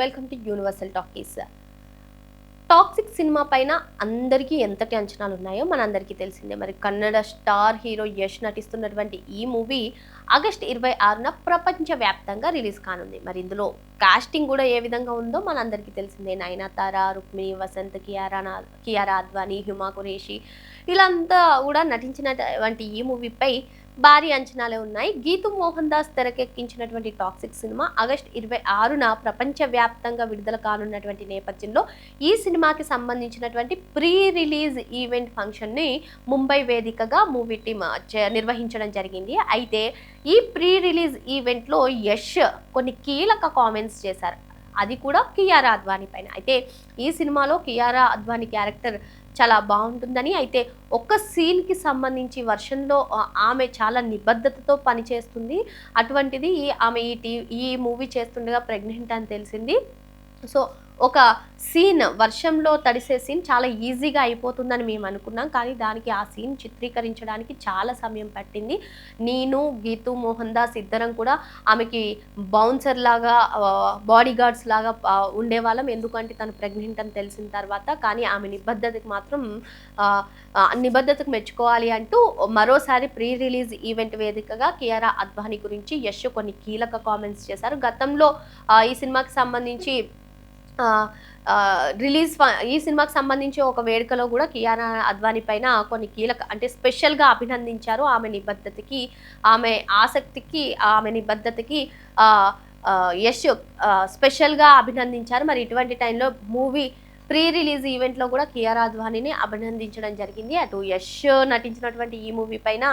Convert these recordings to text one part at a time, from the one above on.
Welcome to universal talkies. Toxic cinema పైన అందరికీ ఎంతటి అంచనాలు ఉన్నాయో మనందరికీ తెలిసిందే. మరి కన్నడ స్టార్ హీరో యష్ నటిస్తున్నటువంటి ఈ మూవీ ఆగస్ట్ 26న ప్రపంచవ్యాప్తంగా రిలీజ్ కానుంది. మరి ఇందులో కాస్టింగ్ కూడా ఏ విధంగా ఉందో మనందరికీ తెలిసిందే. నయనతార, రుక్మిణి, వసంత్, కియారా అద్వానీ, హుమా ఖురేషి వీళ్ళంతా కూడా నటించినటువంటి ఈ మూవీపై భారీ అంచనాలే ఉన్నాయి. గీతూ మోహన్ దాస్ తెరకెక్కించినటువంటి టాక్సిక్ సినిమా ఆగస్ట్ 26న ప్రపంచవ్యాప్తంగా విడుదల కానున్నటువంటి నేపథ్యంలో ఈ సినిమాకి సంబంధించినటువంటి ప్రీ రిలీజ్ ఈవెంట్ ఫంక్షన్ని ముంబై వేదికగా మూవీ టీమ్ నిర్వహించడం జరిగింది. అయితే ఈ ప్రీ రిలీజ్ ఈవెంట్లో యష్ కొన్ని కీలక కామెంట్స్ చేశారు. అది కూడా కియారా అద్వానీ పైన. అయితే ఈ సినిమాలో కియారా అద్వానీ క్యారెక్టర్ చాలా బాగుంటుందని, అయితే ఒక్క సీన్కి సంబంధించి వర్షన్లో ఆమె చాలా నిబద్ధతతో పనిచేస్తుంది. అటువంటిది ఆమె ఈ మూవీ చేస్తుండగా ప్రెగ్నెంట్ అని తెలిసింది. సో ఒక సీన్ వర్షంలో తడిసే సీన్ చాలా ఈజీగా అయిపోతుందని మేము అనుకున్నాం, కానీ దానికి ఆ సీన్ చిత్రీకరించడానికి చాలా సమయం పట్టింది. నేను గీతూ మోహన్ దాస్ ఇద్దరం కూడా ఆమెకి బౌన్సర్ లాగా బాడీ గార్డ్స్ లాగా ఉండేవాళ్ళం. ఎందుకంటే తను ప్రెగ్నెంట్ అని తెలిసిన తర్వాత. కానీ ఆమె నిబద్ధతకు మెచ్చుకోవాలి అంటూ మరోసారి ప్రీ రిలీజ్ ఈవెంట్ వేదికగా కియారా అద్వానీ గురించి యష్ కొన్ని కీలక కామెంట్స్ చేశారు. గతంలో ఈ సినిమాకి సంబంధించి ఈ సినిమాకి సంబంధించి ఒక వేడుకలో కూడా కియారా అద్వానీ పైన కొన్ని కీలక అంటే స్పెషల్గా అభినందించారు. ఆమె నిబద్ధతకి, ఆమె ఆసక్తికి, ఆమె నిబద్ధతకి యష్ స్పెషల్గా అభినందించారు. మరి ఇటువంటి టైంలో మూవీ ప్రీ రిలీజ్ ఈవెంట్లో కూడా కియారా అద్వానీని అభినందించడం జరిగింది. అటు యష్ నటించినటువంటి ఈ మూవీ పైన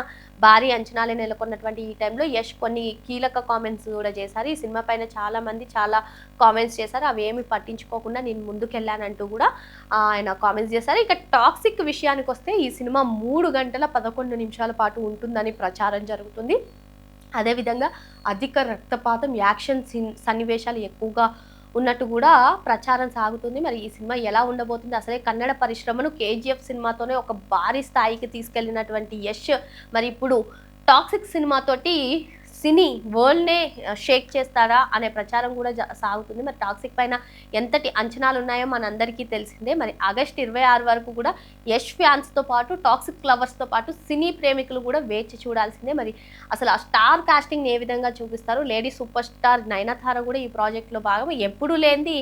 భారీ అంచనాలు నెలకొన్నటువంటి ఈ టైంలో యష్ కొన్ని కీలక కామెంట్స్ కూడా చేశారు. ఈ సినిమా పైన చాలా కామెంట్స్ చేశారు. అవి ఏమి పట్టించుకోకుండా నేను ముందుకెళ్ళానంటూ కూడా ఆయన కామెంట్స్ చేశారు. ఇక టాక్సిక్ విషయానికి వస్తే ఈ సినిమా 3 గంటల 11 నిమిషాల పాటు ఉంటుందని ప్రచారం జరుగుతుంది. అదేవిధంగా అధిక రక్తపాతం, యాక్షన్ సన్నివేశాలు ఎక్కువగా ఉన్నట్టు కూడా ప్రచారం సాగుతుంది. మరి ఈ సినిమా ఎలా ఉండబోతుంది? అసలే కన్నడ పరిశ్రమను KGF సినిమాతోనే ఒక భారీ స్థాయికి తీసుకెళ్లినటువంటి యష్ మరి ఇప్పుడు టాక్సిక్ సినిమాతోటి సినీ వరల్డ్నే షేక్ చేస్తాడా అనే ప్రచారం కూడా సాగుతుంది. మరి టాక్సిక్ పైన ఎంతటి అంచనాలు ఉన్నాయో మనందరికీ తెలిసిందే. మరి ఆగస్ట్ 26 వరకు కూడా యష్ ఫ్యాన్స్తో పాటు, టాక్సిక్ లవర్స్తో పాటు సినీ ప్రేమికులు కూడా వేచి చూడాల్సిందే. మరి అసలు ఆ స్టార్ కాస్టింగ్ ఏ విధంగా చూపిస్తారు? లేడీ సూపర్ స్టార్ నయనతార కూడా ఈ ప్రాజెక్ట్లో భాగం. ఎప్పుడు లేనిది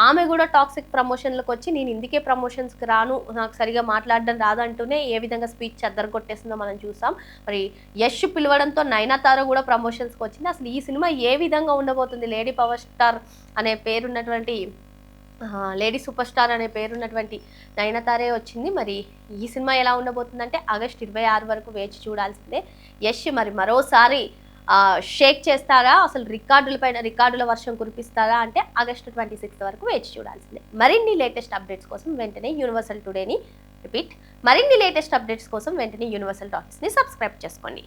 ఆమె కూడా టాక్సిక్ ప్రమోషన్లకు వచ్చి నేను ఇందుకే ప్రమోషన్స్కి రాను, నాకు సరిగా మాట్లాడడం రాదంటూనే ఏ విధంగా స్పీచ్ చెద్దరగొట్టేస్తుందో మనం చూసాం. మరి యష్ పిలవడంతో నయనతార కూడా ప్రమోషన్స్కి వచ్చింది. అసలు ఈ సినిమా ఏ విధంగా ఉండబోతుంది? లేడీ సూపర్ స్టార్ అనే పేరున్నటువంటి నయనతారే వచ్చింది. మరి ఈ సినిమా ఎలా ఉండబోతుందంటే ఆగస్ట్ 26 వరకు వేచి చూడాల్సిందే. యష్ మరి మరోసారి షేక్ చేస్తారా? అసలు రికార్డుల వర్షం కురిపిస్తారా అంటే ఆగస్ట్ 26 వరకు వేచి చూడాల్సిందే. మరిన్ని లేటెస్ట్ అప్డేట్స్ కోసం వెంటనే యూనివర్సల్ టాకీస్ని సబ్స్క్రైబ్ చేసుకోండి.